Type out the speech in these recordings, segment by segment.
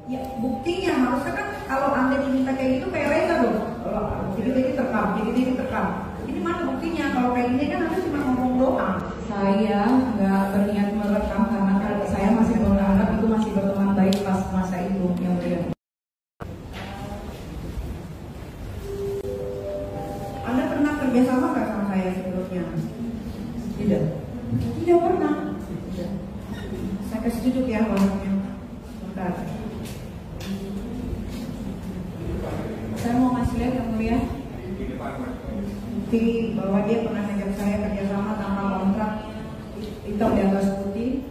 Ya buktinya harusnya kan kalau Anda diminta kayak gitu kayak Reza dong. Kalau jadi terekam, jadi terekam. Ini mana buktinya? Kalau kayak gini kan Anda cuma ngomong doang. Saya nggak berniat merekam karena saya masih menganggap itu masih berteman baik pas masa itu yang mulia. Anda pernah kerjasama nggak sama saya sebelumnya? Tidak. Tidak pernah. Tidak. Saya kasih duduk ya orangnya. Bentar. Saya mau ngasih lihat yang mulia bukti bahwa dia pernah ngajak saya kerjasama tanpa kontrak, hitam di atas putih.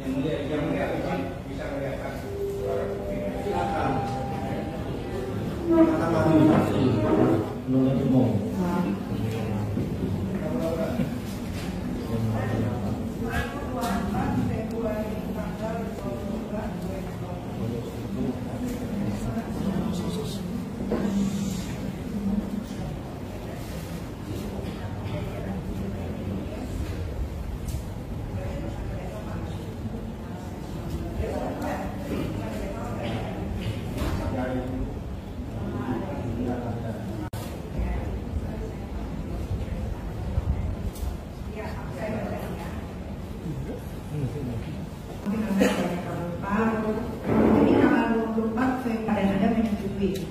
Yang mulia bisa melihatkan suara putih. Silakan. Kata maju saksi menurut umum.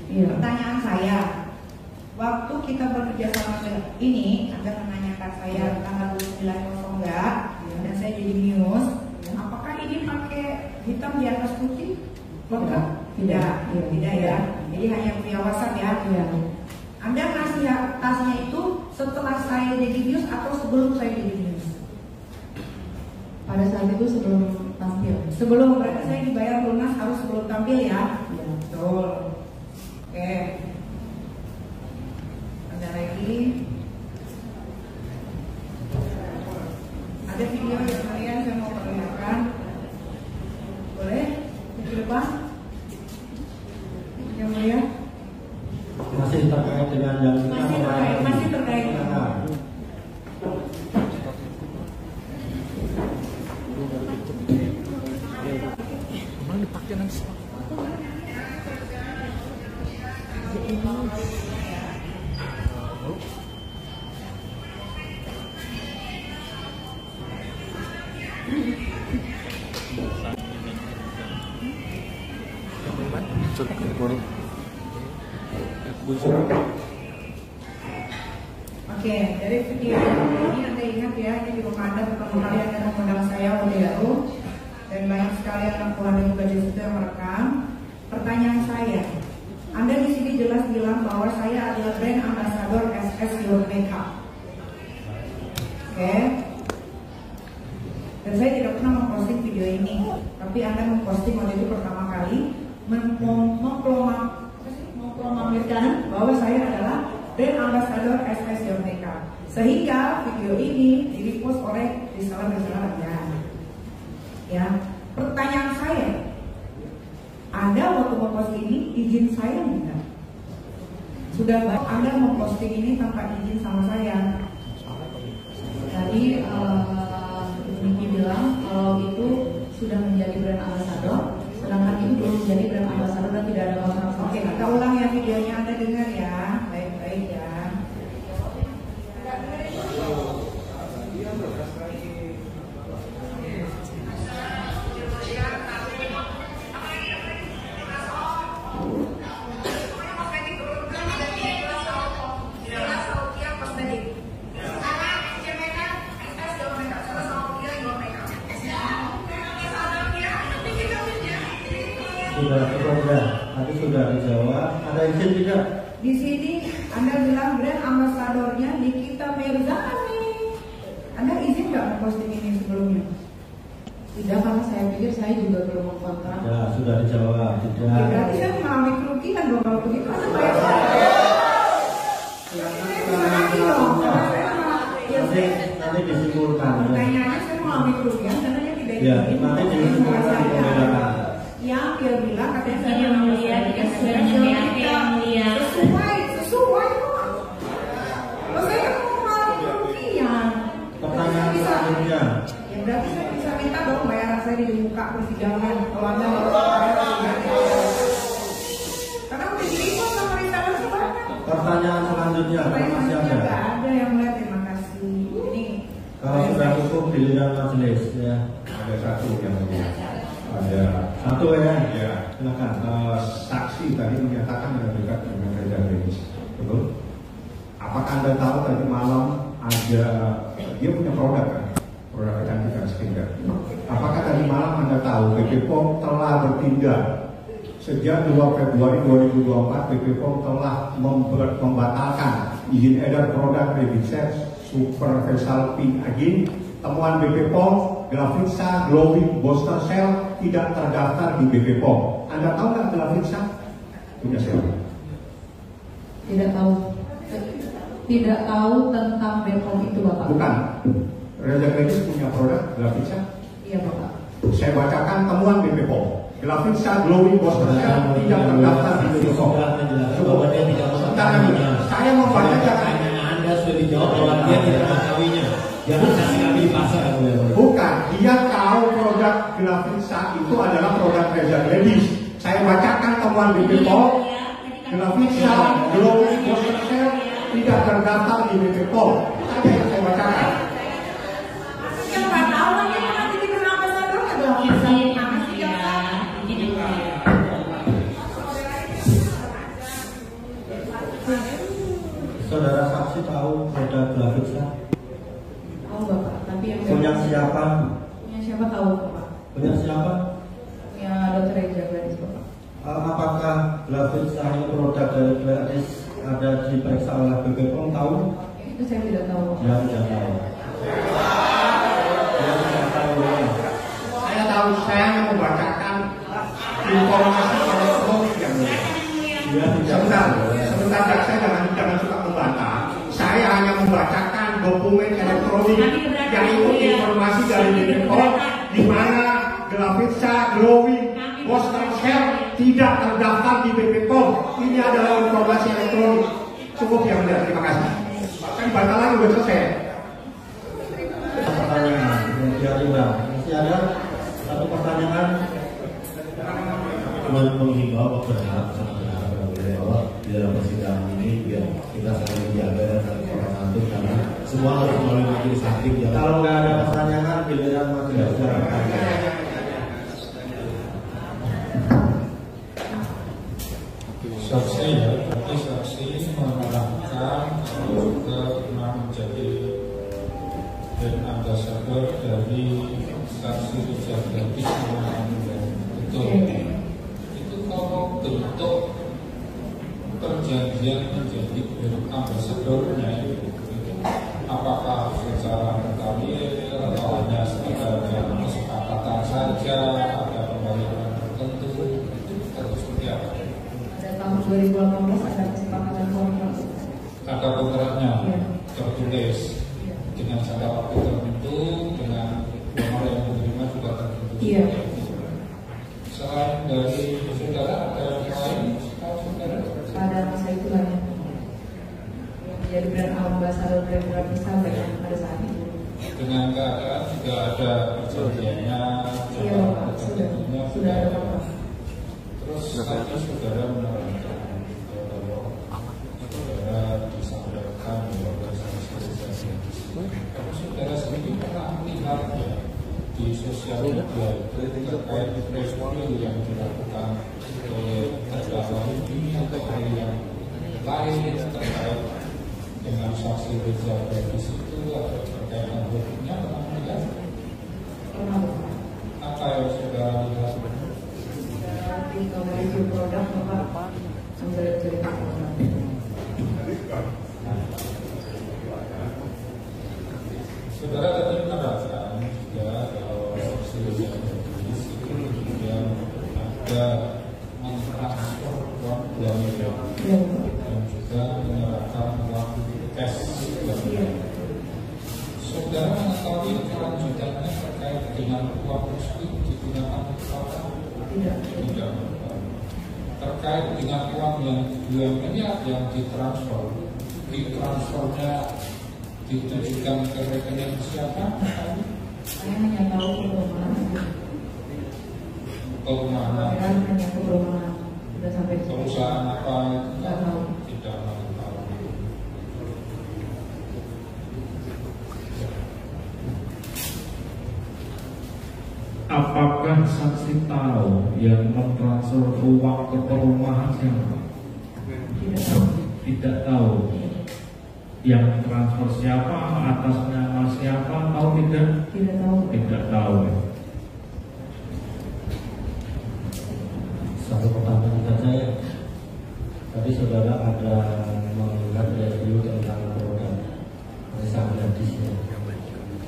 Pertanyaan saya, waktu kita bekerja sama ini, Anda menanyakan saya tanggal 29 enggak, dan saya jadi news, apakah ini pakai hitam di atas putih? Lengkap? Tidak, tidak ya. Jadi hanya via WhatsApp ya. Anda kasih tasnya itu setelah saya jadi news atau sebelum saya jadi news? Pada saat itu sebelum tampil. Sebelum, berarti saya dibayar lunas harus sebelum tampil ya? Betul. Oke. Ada lagi. Ada video yang kalian saya mau perlihatkan. Boleh? Di depan. Yang mulia. Masih terkait dengan yang Masih terkait. Mana dipakai nanti? Oke, dari video ini Anda ingat ya, ini di rumah Anda pertama kali Anda mengundang saya Baru, dan banyak sekali anak buah dan juga justru yang merekam. Pertanyaan saya, Anda di sini jelas bilang bahwa saya adalah brand ambassador SS Your Makeup. Oke. Dan saya tidak pernah memposting video ini, tapi Anda memposting waktu itu pertama kali memproklamirkan bahwa saya adalah brand ambassador SS Your Makeup. Sehingga video ini di-repost oleh reseller-reseller Anda. Ya, pertanyaan saya, Anda waktu memposting ini izin saya enggak? Sudah baik Anda memposting ini tanpa izin sama saya. Tadi Niki bilang kalau itu sudah menjadi brand ambassador, sedangkan itu belum menjadi brand ambassador dan tidak ada kontrak. Oke, kita ulang ya videonya, Anda dengar ya, baik-baik ya. Tadi sudah dijawab. Ada izin tidak? Di sini Anda bilang brand ambasadornya Nikita Mirzani. Anda izin nggak memposting ini sebelumnya? Tidak, karena saya pikir saya juga belum mengkontrak. Ya, sudah dijawab. Tidak. Ya, berarti saya mengalami kerugian dong kalau begitu. Anda bayar saya. Nanti disimpulkan. Pertanyaannya saya mengalami kerugian karena dia tidak Ya, izin nanti memposting disimpulkan. saya. Ya, dia bilang katanya saya yang mulia, tidak sesuai kok. Kalau saya kan mau mengalami kerugian. Pertanyaan selanjutnya. Ya berarti saya bisa minta dong bayaran saya di muka persidangan. Kalau Anda mau bayar selanjutnya Supaya masih selanjutnya ada. nggak ada yang mulai. Terima kasih. Ini Kalau sudah cukup giliran majelis ya. Ada satu yang ada Satu ya. ya Silakan. saksi tadi menyatakan ada dekat dengan Reza Renis, betul? Apakah Anda tahu tadi malam ada dia punya produk kan, produk kecantikan skincare. Apakah tadi malam Anda tahu BP POM telah bertindak sejak 2 Februari 2024 BP POM telah membatalkan izin edar produk Baby Set Super Facial Pink Aging. Temuan BP POM, Glavitsa Glowing Booster Cell tidak terdaftar di BP POM. Anda tahu nggak Glavitsa? Punya siapa? Tidak tahu. Tidak tahu tentang BPOM itu Bapak. Bukan. Reza Renis punya produk Glavitsa. Iya Bapak. Saya bacakan temuan BP POM. Glavitsa Glowing Booster Cell tidak terdaftar di BP POM. Sudah menjelaskan bahwa dia tidak Sebentar lagi. Saya membacakan. Pertanyaan Anda sudah dijawab bahwa dia tidak mengetahuinya. Jangan kasih kami di pasar. Bukan, dia tahu produk Glavitsa itu adalah produk Reza Renis. Saya bacakan temuan BP POM. Glavitsa Glowing Booster Cell tidak terdaftar di BP POM. Saja yang saya bacakan. yang nggak tahu lagi nanti di kenapa sadar nggak tahu bisa mana sih yang Saudara saksi tahu produk Glavitsa? Tahu Bapak. Tapi yang Punya siapa? Punya siapa tahu Bapak? Punya siapa? Punya Dr. Reza Renis Bapak. Apakah Glavitsa ini produk dari gratis ada diperiksa oleh BP POM tahu? Itu saya tidak tahu. Ya, tidak tahu. Ya, tidak tahu. Saya tahu, saya mau membacakan informasi elektronik yang mulia. Ya, tidak Sebentar, saya jangan suka membantah. Saya hanya membacakan dokumen elektronik yang itu informasi dari BP POM di mana Glavitsa Glowing Booster Cell tidak terdaftar di BP POM. Ini adalah informasi elektronik. Cukup yang mulia, terima kasih. Kan bantah lagi udah selesai. Pertanyaan, kemudian juga masih ada satu pertanyaan. Menghimbau berharap bahwa di dalam persidangan ini biar kita saling menjaga dan saling sopan santun karena semua harus melalui majelis hakim. Kalau nggak ada pertanyaan, giliran majelis. Saksi ya, berarti saksi menerangkan juga pernah menjadi brand ambassador dari saksi Rijal Gadis betul. Itu kalau bentuk perjanjian menjadi brand ambassadornya itu apakah secara mutakhir atau hanya sekedar kesepakatan saja, ada pembayaran tertentu, itu atau seperti apa? Tahun 2018 ada kesepakatan kontrak. Ada kontraknya Iya. tertulis dengan jangka waktu tertentu, dengan nomor yang diterima juga tertentu. Iya. Selain dari saudara ada yang lain, tahu saudara? Pada masa itu hanya yang menjadi brand ambassador brand Glavitsa pada saat itu. Dengan keadaan juga ada perjanjiannya, Iya Bapak, sudah ada kontrak. Terus tadi saudara menerangkan bahwa saudara disampaikan bahwa organisasi. Tapi saudara sendiri pernah melihat ya di sosial media itu terkait respon yang dilakukan oleh terdakwa ini atau hal yang lain terkait dengan saksi Rijal Gadis itu atau terkait dengan hukumnya pernah melihat? Pernah Bapak. Apa yang saudara lihat? Kalau review produk Bapak sambil cerita produk. Saudara tadi menerangkan juga kalau Rijal Gadis itu kemudian ada mentransfer uang 2 miliar Iya Bapak. dan juga menyerahkan uang cash. Saudara mengetahui kelanjutannya terkait dengan uang tersebut digunakan untuk apa? Tidak. Tidak. Terkait dengan uang yang 2 miliar yang ditransfernya ditujukan ke rekening siapa? Saya hanya tahu perumahan. Perumahan. Hanya perumahan. Sudah sampai situ. Perusahaan apa itu? Nggak tahu. Tidak tahu. apakah saksi tahu yang mentransfer uang ke perumahan siapa? Tidak tahu. Yang transfer siapa, atas nama siapa, tahu tidak? Tidak tahu. Tidak tahu. Satu pertanyaan saja ya. Tadi saudara ada melihat review tentang produk Resa Gadis ya.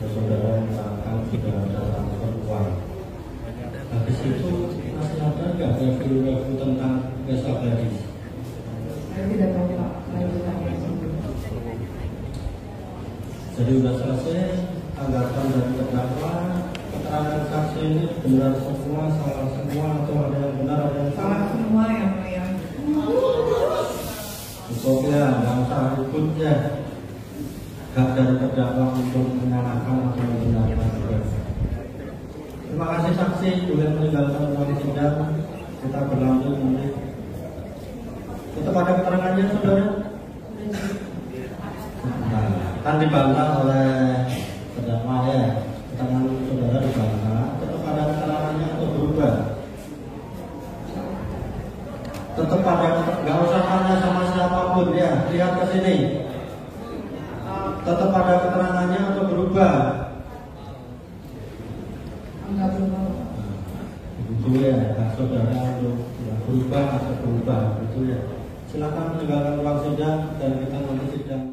Saudara mengatakan sudah ada transfer uang. Habis itu masih ada nggak review tentang Resa Gadis? Saya tidak tahu Pak lanjutannya. Jadi sudah selesai tanggapan dari terdakwa. Keterangan saksi ini benar semua, salah semua, atau ada yang benar, ada yang Salah semua ya mulia. Cukup ya, nggak usah ribut ya. Hak dari terdakwa untuk menyalahkan atau membenarkan. Terima kasih saksi, boleh meninggalkan ruang sidang. Kita berlanjut nanti. Tetap ada keterangannya saudara? Nah, kan dibantah oleh terdakwa ya. Keterangan saudara dibantah. Tetap ada keterangannya atau berubah? Tetap ada, nggak usah tanya sama siapapun ya. Lihat ke sini. Tetap ada keterangannya atau berubah? Enggak berubah. Itu ya, hak saudara untuk berubah atau berubah, itu ya. Silakan meninggalkan ruang sidang dan kita nanti sidang.